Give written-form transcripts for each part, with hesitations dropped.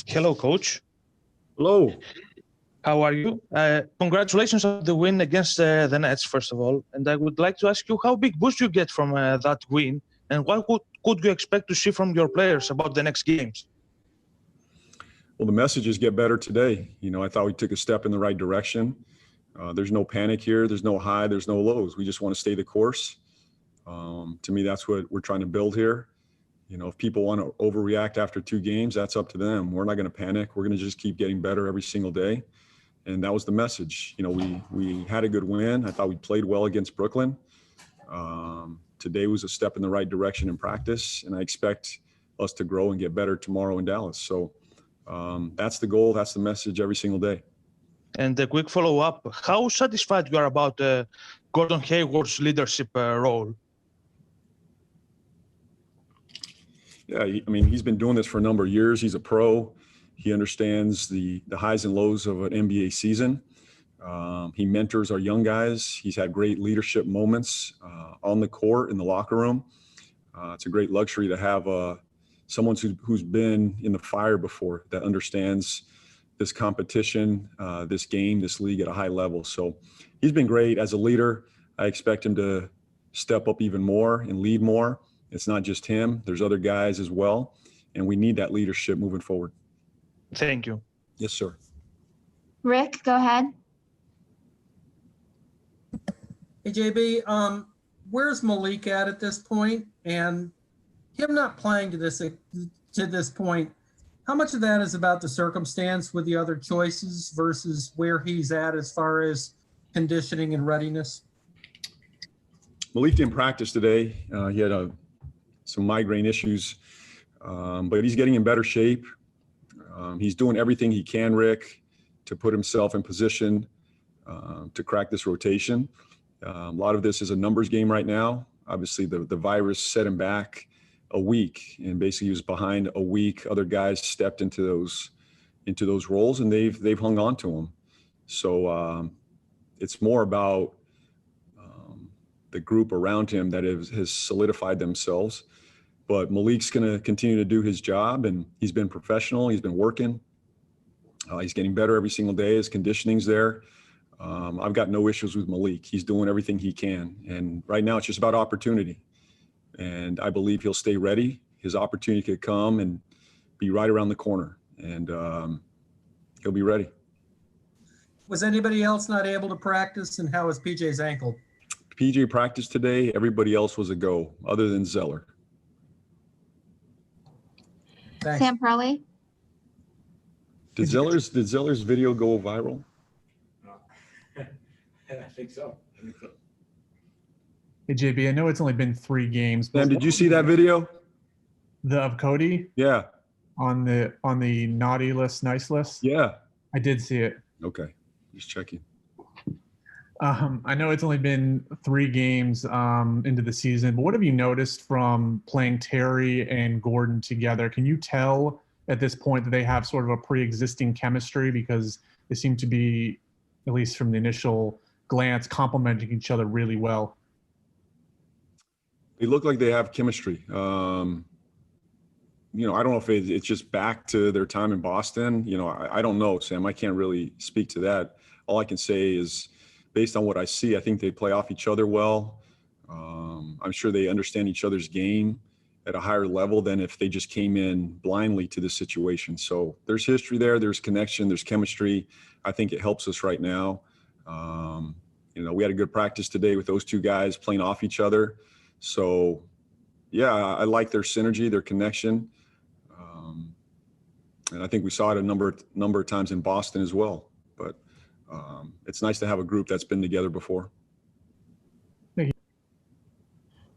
Hello, coach. Hello. How are you? Congratulations on the win against the Nets, first of all. And I would like to ask you how big boost you get from that win, and what could you expect to see from your players about the next games? Well, the messages get better today. I thought we took a step in the right direction. There's no panic here. There's no high. There's no lows. We just want to stay the course. To me, that's what we're trying to build here. If people want to overreact after 2 games, that's up to them. We're not going to panic. We're going to just keep getting better every single day. And that was the message. We had a good win. I thought we played well against Brooklyn. Today was a step in the right direction in practice, and I expect us to grow and get better tomorrow in Dallas. So that's the goal. That's the message every single day. And a quick follow-up, how satisfied you are about Gordon Hayward's leadership role? Yeah, he's been doing this for a number of years. He's a pro. He understands the highs and lows of an NBA season. He mentors our young guys. He's had great leadership moments on the court, in the locker room. It's a great luxury to have someone who's been in the fire before, that understands this competition, this game, this league at a high level. So he's been great as a leader. I expect him to step up even more and lead more. It's not just him. There's other guys as well. And we need that leadership moving forward. Thank you. Yes, sir. Rick, go ahead. Hey, JB, where's Malik at this point? And him not playing to this point, how much of that is about the circumstance with the other choices versus where he's at as far as conditioning and readiness? Malik didn't practice today. He had some migraine issues, but he's getting in better shape. He's doing everything he can, Rick, to put himself in position to crack this rotation. A lot of this is a numbers game right now. Obviously, the virus set him back a week, and basically he was behind a week. Other guys stepped into those roles, and they've hung on to him. So it's more about the group around him that has solidified themselves. But Malik's going to continue to do his job, and he's been professional. He's been working. He's getting better every single day. His conditioning's there. I've got no issues with Malik. He's doing everything he can. And right now it's just about opportunity. And I believe he'll stay ready. His opportunity could come and be right around the corner. And he'll be ready. Was anybody else not able to practice, and how was PJ's ankle? PJ practiced today. Everybody else was a go, other than Zeller. Thanks. Sam Perley. Did Zeller's video go viral? I think so. Hey, JB, I know it's only been 3 games. But Sam, did you see that video? Of Cody? Yeah. On the naughty list, nice list? Yeah. I did see it. Okay. Just checking. I know it's only been 3 games into the season, but what have you noticed from playing Terry and Gordon together? Can you tell at this point that they have sort of a pre-existing chemistry, because they seem to be, at least from the initial glance, complementing each other really well? They look like they have chemistry. I don't know if it's just back to their time in Boston. I don't know, Sam. I can't really speak to that. All I can say is, based on what I see, I think they play off each other well. I'm sure they understand each other's game at a higher level than if they just came in blindly to the situation. So there's history there, there's connection, there's chemistry. I think it helps us right now. We had a good practice today with those 2 guys playing off each other. So, yeah, I like their synergy, their connection. And I think we saw it a number of times in Boston as well. But it's nice to have a group that's been together before.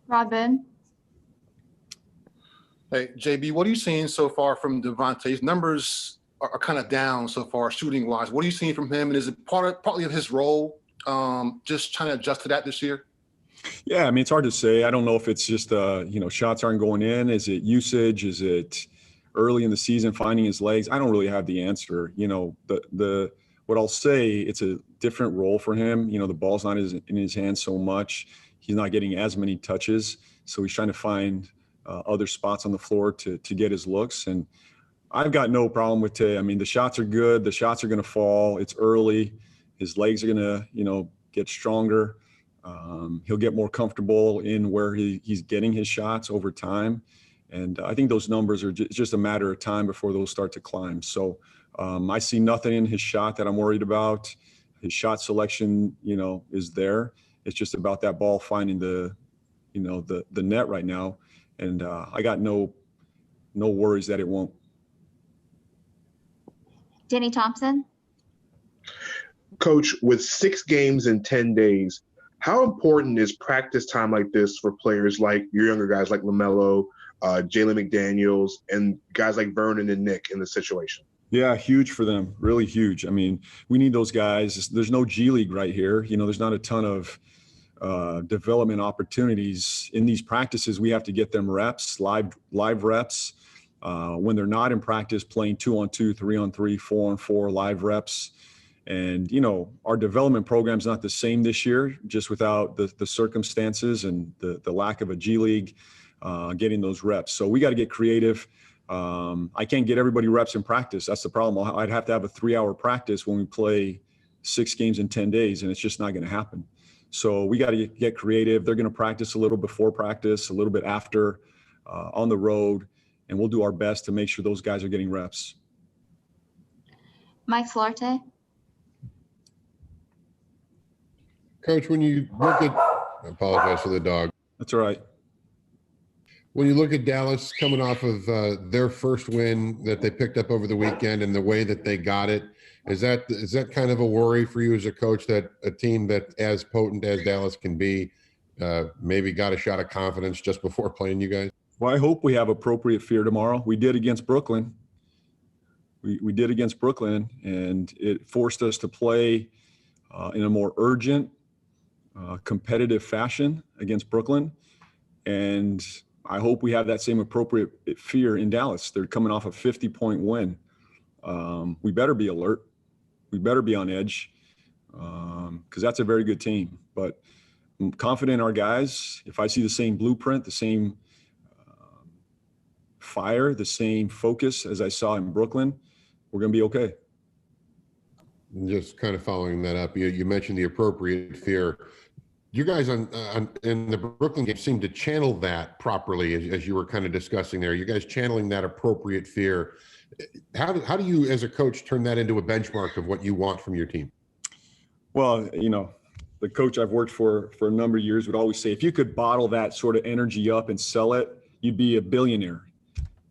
Robin. Hey, JB, what are you seeing so far from Devontae? His numbers are kind of down so far, shooting-wise. What are you seeing from him? And is it partly of his role, just trying to adjust to that this year? Yeah, it's hard to say. I don't know if it's just, shots aren't going in. Is it usage? Is it early in the season finding his legs? I don't really have the answer. What I'll say, it's a different role for him. The ball's not in his hands so much. He's not getting as many touches. So he's trying to find other spots on the floor to get his looks. And I've got no problem with Tay. I mean, the shots are good. The shots are going to fall. It's early. His legs are going to, get stronger. He'll get more comfortable in where he's getting his shots over time. And I think those numbers are just a matter of time before those start to climb. So I see nothing in his shot that I'm worried about. His shot selection, is there. It's just about that ball finding the net right now. And I got no worries that it won't. Danny Thompson. Coach, with 6 games in 10 days, how important is practice time like this for players like your younger guys like LaMelo, Jalen McDaniels, and guys like Vernon and Nick in this situation? Yeah, huge for them, really huge. I mean, we need those guys. There's no G League right here. There's not a ton of development opportunities in these practices. We have to get them reps, live reps. When they're not in practice, playing 2-on-2, 3-on-3, 4-on-4 live reps. And, our development program's not the same this year, just without the circumstances and the lack of a G League getting those reps. So we got to get creative. I can't get everybody reps in practice. That's the problem. I'd have to have a 3-hour practice when we play 6 games in 10 days, and it's just not going to happen. So we got to get creative. They're going to practice a little before practice, a little bit after, on the road, and we'll do our best to make sure those guys are getting reps. Mike Solarte. Coach, when you look at, I apologize for the dog. That's all right. When you look at Dallas coming off of their first win that they picked up over the weekend and the way that they got it, is that kind of a worry for you as a coach that a team that as potent as Dallas can be maybe got a shot of confidence just before playing you guys? Well, I hope we have appropriate fear tomorrow. We did against Brooklyn. We did against Brooklyn, and it forced us to play in a more urgent, competitive fashion against Brooklyn. And I hope we have that same appropriate fear in Dallas. They're coming off a 50-point win. We better be alert. We better be on edge because that's a very good team. But I'm confident in our guys. If I see the same blueprint, the same fire, the same focus as I saw in Brooklyn, we're going to be okay. Just kind of following that up, you mentioned the appropriate fear. You guys in the Brooklyn game seemed to channel that properly as you were kind of discussing there. You guys channeling that appropriate fear. How do you, as a coach, turn that into a benchmark of what you want from your team? Well, the coach I've worked for a number of years would always say, if you could bottle that sort of energy up and sell it, you'd be a billionaire.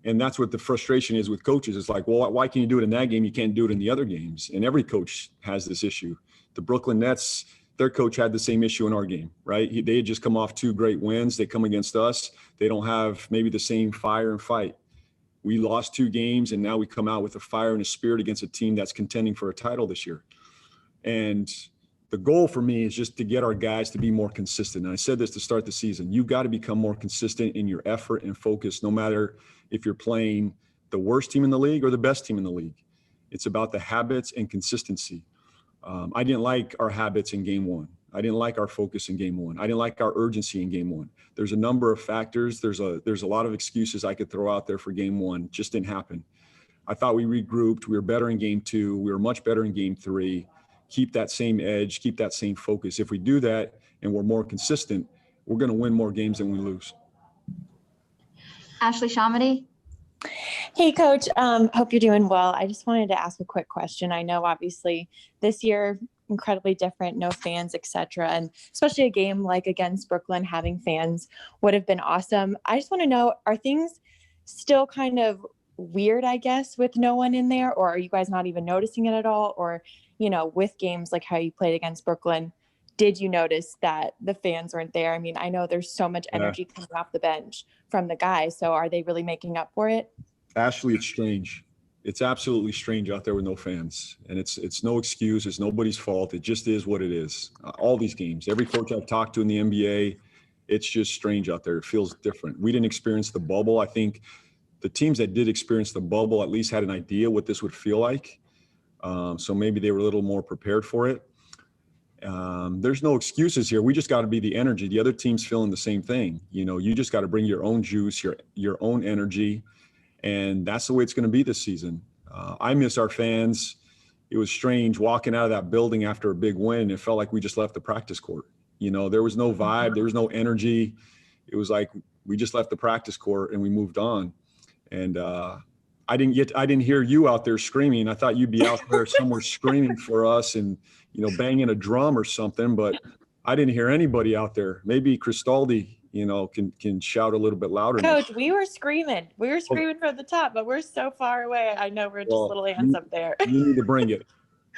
And that's what the frustration is with coaches. It's like, well, why can you do it in that game? You can't do it in the other games. And every coach has this issue. The Brooklyn Nets, their coach had the same issue in our game, right? They had just come off 2 great wins. They come against us. They don't have maybe the same fire and fight. We lost 2 games, and now we come out with a fire and a spirit against a team that's contending for a title this year. And the goal for me is just to get our guys to be more consistent. And I said this to start the season. You got to become more consistent in your effort and focus, no matter if you're playing the worst team in the league or the best team in the league. It's about the habits and consistency. I didn't like our habits in game 1. I didn't like our focus in game 1. I didn't like our urgency in game 1. There's a number of factors. There's a lot of excuses I could throw out there for game 1. It just didn't happen. I thought we regrouped. We were better in game 2. We were much better in game 3. Keep that same edge, keep that same focus. If we do that and we're more consistent, we're going to win more games than we lose. Ashley Shamady. Hey, Coach. Hope you're doing well. I just wanted to ask a quick question. I know, obviously, this year, incredibly different, no fans, etc. And especially a game like against Brooklyn, having fans would have been awesome. I just want to know, are things still kind of weird, I guess, with no one in there? Or are you guys not even noticing it at all? Or, with games like how you played against Brooklyn, did you notice that the fans weren't there? I mean, I know there's so much energy coming off the bench from the guys. So are they really making up for it? Ashley, it's strange. It's absolutely strange out there with no fans. And it's no excuse. It's nobody's fault. It just is what it is. All these games, every coach I've talked to in the NBA, it's just strange out there. It feels different. We didn't experience the bubble. I think the teams that did experience the bubble at least had an idea what this would feel like. So maybe they were a little more prepared for it. There's no excuses here. We just got to be the energy. The other team's feeling the same thing. You just got to bring your own juice, your own energy. And that's the way it's going to be this season. I miss our fans. It was strange walking out of that building after a big win. It felt like we just left the practice court. There was no vibe. There was no energy. It was like we just left the practice court and we moved on. And I didn't hear you out there screaming. I thought you'd be out there somewhere screaming for us and, banging a drum or something, but I didn't hear anybody out there. Maybe Cristaldi, can shout a little bit louder. Coach, we were screaming. We were screaming from the top, but we're so far away. I know we're just little ants up there. You need to bring it.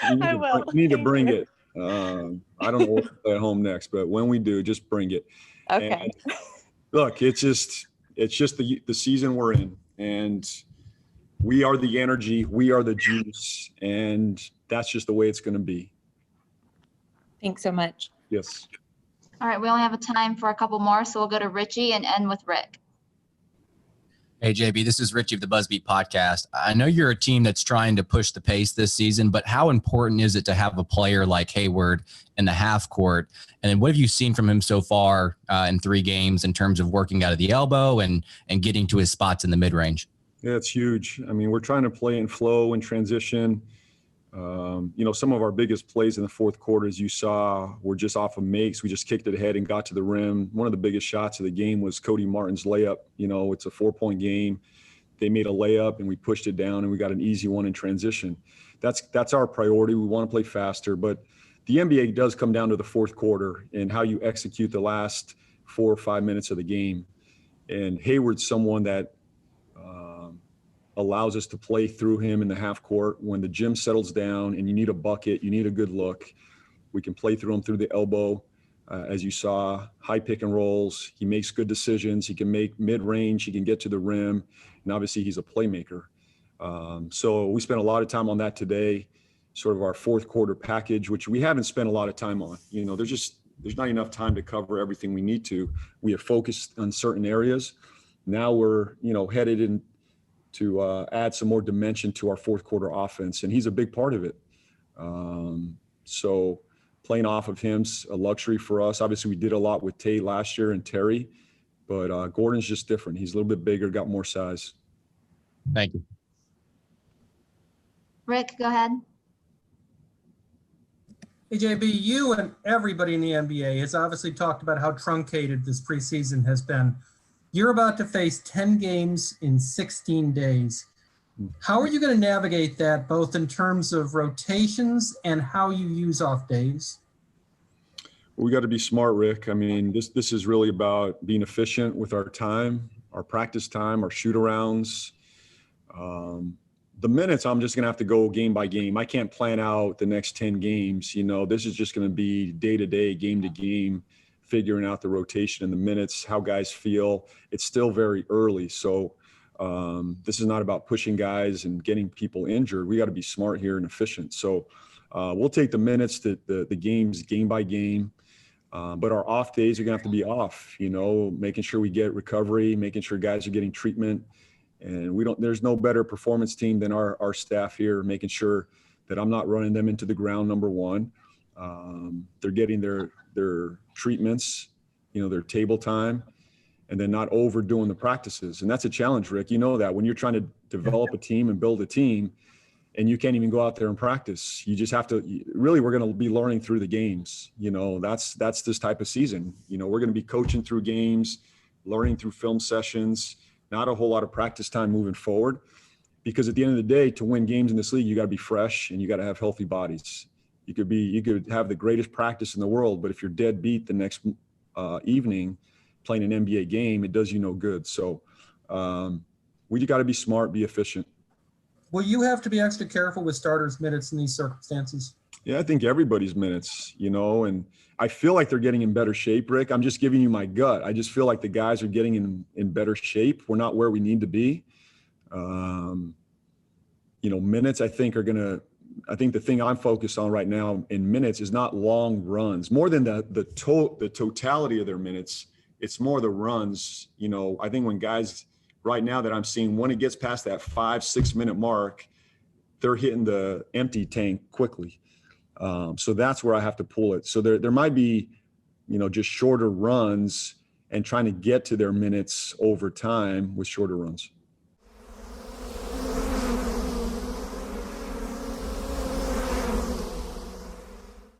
I will. You need to bring it. I don't know what to play at home next, but when we do, just bring it. Okay. And look, it's just the season we're in, and we are the energy, we are the juice, and that's just the way it's going to be. Thanks so much. Yes. All right, we only have a time for a couple more, so we'll go to Richie and end with Rick. Hey, JB, this is Richie of the Buzzbeat podcast. I know you're a team that's trying to push the pace this season, but how important is it to have a player like Hayward in the half court? And then what have you seen from him so far in 3 games in terms of working out of the elbow and getting to his spots in the mid-range? Yeah, it's huge. I mean, we're trying to play in flow and transition. Some of our biggest plays in the fourth quarter, as you saw, were just off of makes. We just kicked it ahead and got to the rim. One of the biggest shots of the game was Cody Martin's layup. It's a 4-point game. They made a layup and we pushed it down and we got an easy one in transition. That's our priority. We want to play faster, but the NBA does come down to the fourth quarter and how you execute the last 4 or 5 minutes of the game. And Hayward's someone that allows us to play through him in the half court. When the gym settles down and you need a bucket, you need a good look, we can play through him through the elbow. As you saw, high pick and rolls. He makes good decisions. He can make mid-range. He can get to the rim. And obviously he's a playmaker. So we spent a lot of time on that today, sort of our fourth quarter package, which we haven't spent a lot of time on. There's not enough time to cover everything we need to. We have focused on certain areas. Now we're, headed in to add some more dimension to our fourth quarter offense. And he's a big part of it. So playing off of him's a luxury for us. Obviously we did a lot with Tate last year and Terry, but Gordon's just different. He's a little bit bigger, got more size. Thank you. Rick, go ahead. Hey, JB, you and everybody in the NBA has obviously talked about how truncated this preseason has been. You're about to face 10 games in 16 days. How are you going to navigate that, both in terms of rotations and how you use off days? We got to be smart, Rick. I mean, this is really about being efficient with our time, our practice time, our shoot-arounds. The minutes, I'm just going to have to go game by game. I can't plan out the next 10 games. This is just going to be day-to-day, game-to-game, figuring out the rotation and the minutes, how guys feel. It's still very early. So this is not about pushing guys and getting people injured. We got to be smart here and efficient. So we'll take the minutes, the games, game by game. But our off days are going to have to be off, making sure we get recovery, making sure guys are getting treatment. And there's no better performance team than our staff here, making sure that I'm not running them into the ground, number one. They're getting their treatments, their table time, and then not overdoing the practices. And that's a challenge, Rick. You know that when you're trying to develop a team and build a team and you can't even go out there and practice, you just have to really, we're going to be learning through the games. That's this type of season. We're going to be coaching through games, learning through film sessions, not a whole lot of practice time moving forward, because at the end of the day, to win games in this league, you got to be fresh and you got to have healthy bodies. You could have the greatest practice in the world, but if you're dead beat the next evening playing an NBA game, it does you no good. So we got to be smart, be efficient. Will you have to be extra careful with starters' minutes in these circumstances? Yeah, I think everybody's minutes, and I feel like they're getting in better shape, Rick. I'm just giving you my gut. I just feel like the guys are getting in better shape. We're not where we need to be. Minutes I think the thing I'm focused on right now in minutes is not long runs. More than the totality of their minutes, it's more the runs. I think when guys right now that I'm seeing, when it gets past that 5-6 minute mark, they're hitting the empty tank quickly. So that's where I have to pull it. So there might be, just shorter runs and trying to get to their minutes over time with shorter runs.